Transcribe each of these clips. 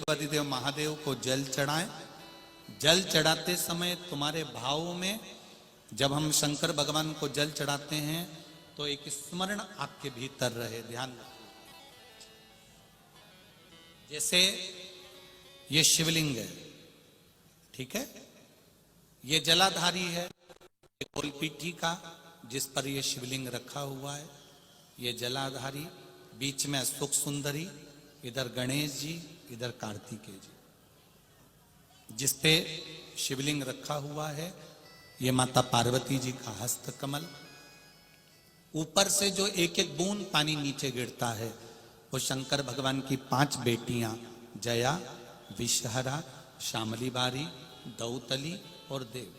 देवादिदेव महादेव को जल चढ़ाएं। जल चढ़ाते समय तुम्हारे भावों में, जब हम शंकर भगवान को जल चढ़ाते हैं तो एक स्मरण आपके भीतर रहे, ध्यान रखिए। जैसे ये शिवलिंग है, ठीक है, ये जलाधारी है, गोलपीठी का जिस पर ये शिवलिंग रखा हुआ है, ये जलाधारी, बीच में अशोक सुंदरी, इधर गणेश जी, इधर कार्तिकेय जी, जिस पे शिवलिंग रखा हुआ है, ये माता पार्वती जी का हस्त कमल। ऊपर से जो एक एक बूंद पानी नीचे गिरता है वो शंकर भगवान की 5 बेटियां जया, विषहरा, श्यामली बारी, दौतली और देव।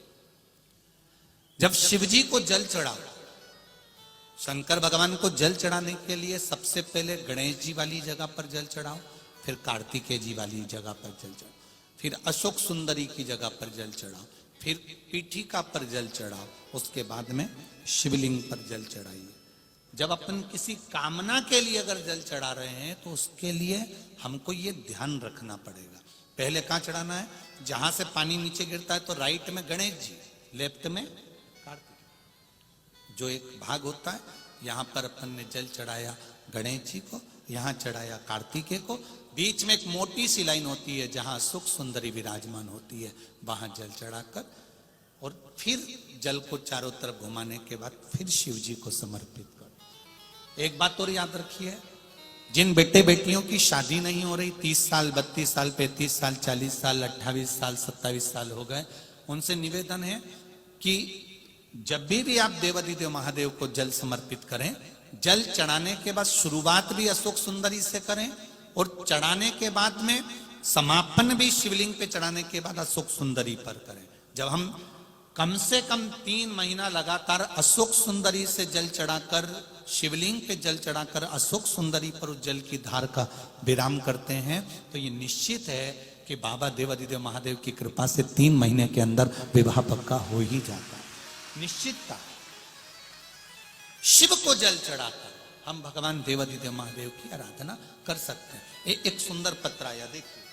जब शिवजी को जल चढ़ाओ, शंकर भगवान को जल चढ़ाने के लिए सबसे पहले गणेश जी वाली जगह पर जल चढ़ाओ, फिर कार्तिकेय जी वाली जगह पर जल चढ़ाओ, फिर अशोक सुंदरी की जगह पर जल चढ़ाओ, फिर पीठिका पर जल चढ़ाओ, उसके बाद में शिवलिंग पर जल चढ़ाइए। जब अपन किसी कामना के लिए अगर जल चढ़ा रहे हैं तो उसके लिए हमको ये ध्यान रखना पड़ेगा। पहले कहां चढ़ाना है? जहां से पानी नीचे गिरता है तो राइट में गणेश जी, लेफ्ट में कार्तिक, जो एक भाग होता है, यहां पर अपन ने जल चढ़ाया गणेश जी को, यहां चढ़ाया कार्तिकेय को, बीच में एक मोटी सी लाइन होती है जहां सुख सुंदरी विराजमान होती है, वहां जल चढ़ाकर और फिर जल को चारों तरफ घुमाने के बाद फिर शिव जी को समर्पित कर। एक बात और याद रखिए, जिन बेटे बेटियों की शादी नहीं हो रही, 30 साल, 32 साल, 35 साल, 40 साल, 28 साल, 27 साल हो गए, उनसे निवेदन है कि जब भी आप देवादिदेव महादेव को जल समर्पित करें, जल चढ़ाने के बाद शुरुआत भी अशोक सुंदरी से करें और चढ़ाने के बाद में समापन भी शिवलिंग पे चढ़ाने के बाद अशोक सुंदरी पर करें। जब हम कम से कम 3 महीना लगातार अशोक सुंदरी से जल चढ़ाकर, शिवलिंग पे जल चढ़ाकर अशोक सुंदरी पर उस जल की धार का विराम करते हैं तो ये निश्चित है कि बाबा देवादिदेव महादेव की कृपा से 3 महीने के अंदर विवाह पक्का हो ही जाता है। निश्चितता। शिव को जल चढ़ाकर हम भगवान देवादिदेव महादेव की आराधना कर सकते हैं। एक सुंदर पत्र आया, देखिए।